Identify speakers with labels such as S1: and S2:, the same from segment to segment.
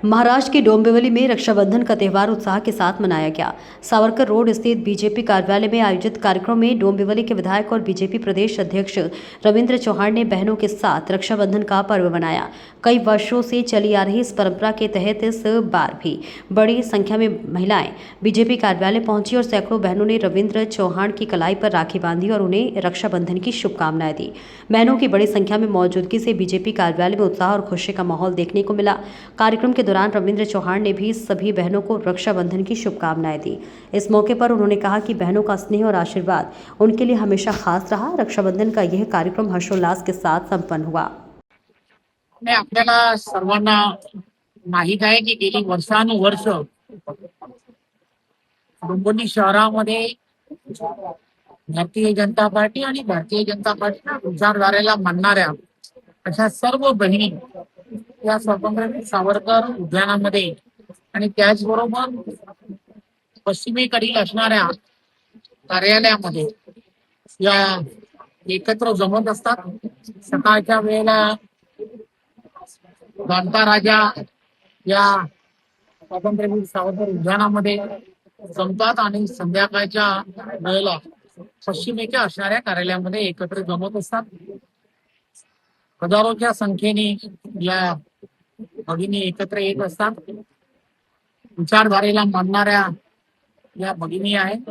S1: महाराष्ट्र के डोंबिवली में रक्षाबंधन का त्यौहार उत्साह के साथ मनाया गया। सावरकर रोड स्थित बीजेपी कार्यालय में आयोजित कार्यक्रम में डोंबिवली के विधायक और बीजेपी प्रदेश अध्यक्ष रविंद्र चौहान ने बहनों के साथ रक्षाबंधन का पर्व मनाया। कई वर्षों से चली आ रही इस परंपरा के तहत इस बार भी बड़ी संख्या में महिलाएं बीजेपी कार्यालय पहुंची और सैकड़ों बहनों ने रविंद्र चौहान की कलाई पर राखी बांधी और उन्हें रक्षाबंधन की शुभकामनाएं दी। बहनों की बड़ी संख्या में मौजूदगी से बीजेपी कार्यालय में उत्साह और खुशी का माहौल देखने को मिला। कार्यक्रम के दौरान रविंद्र चौहान ने भी सभी बहनों को रक्षाबंधन की शुभकामनाएं दी। इस मौके पर उन्होंने कहा कि बहनों का स्नेह और आशीर्वाद उनके लिए हमेशा खास रहा। रक्षाबंधन का यह कार्यक्रम हर्षोल्लास के साथ संपन्न हुआ।
S2: आपल्याला सर्वांना माहित आहे की गेली वर्षानुवर्ष डोंबिवली शहरामध्ये भारतीय जनता पार्टी आणि भारतीय जनता पार्टीच्या विचारधारेला मानणाऱ्या अशा सर्व बहिणी या स्वातंत्र्यवीर सावरकर उद्यानामध्ये आणि त्याचबरोबर पश्चिमेकडील असणाऱ्या कार्यालयामध्ये या एकत्र जमत असतात। सकाळच्या वेळेला जाणता राजा या स्वातंत्र्यवीर सावरकर उद्यानामध्ये जमतात आणि संध्याकाळच्या वेळेला पश्चिमेच्या असणाऱ्या कार्यालयामध्ये एकत्र जमत असतात। हजारोच्या संख्येने या भगिनी एकत्र येत असतात। विचारधारेला मानणाऱ्या या भगिनी आहेत।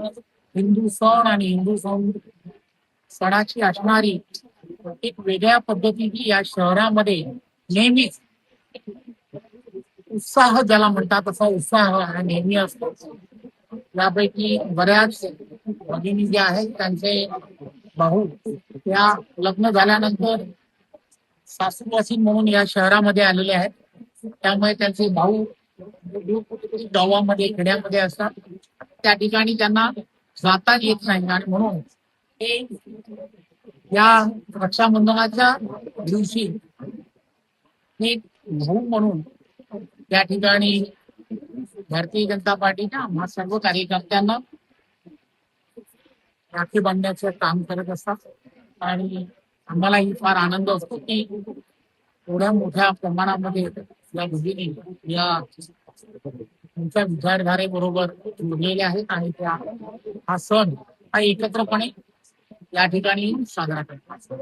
S2: हिंदू सण आणि हिंदू सणाची असणारी एक वेगळ्या पद्धतीची या शहरामध्ये नेहमीच उत्साह ज्याला म्हणतात असा उत्साह हा नेहमी असतो। यापैकी बऱ्याच भगिनी ज्या आहेत त्यांचे भाऊ त्या लग्न झाल्यानंतर सासूरवासीन म्हणून या शहरामध्ये आलेले आहेत। त्यामुळे त्यांचे भाऊ गावामध्ये खेड्यामध्ये असतात। त्या ठिकाणी त्यांना जाता येत नाही आणि म्हणून ते या रक्षाबंधनाच्या दिवशी एक भाऊ म्हणून त्या ठिकाणी भारतीय जनता पार्टीच्या आम्हा सर्व कार्यकर्त्यांना राखी बांधण्याचं काम करत असतात आणि आम्हालाही फार आनंद असतो की एवढ्या मोठ्या प्रमाणामध्ये या भगिनी या तुमच्या विचारधारेबरोबर जोडलेल्या आहेत आणि त्या हा सण हा एकत्रपणे या ठिकाणी साजरा करतात।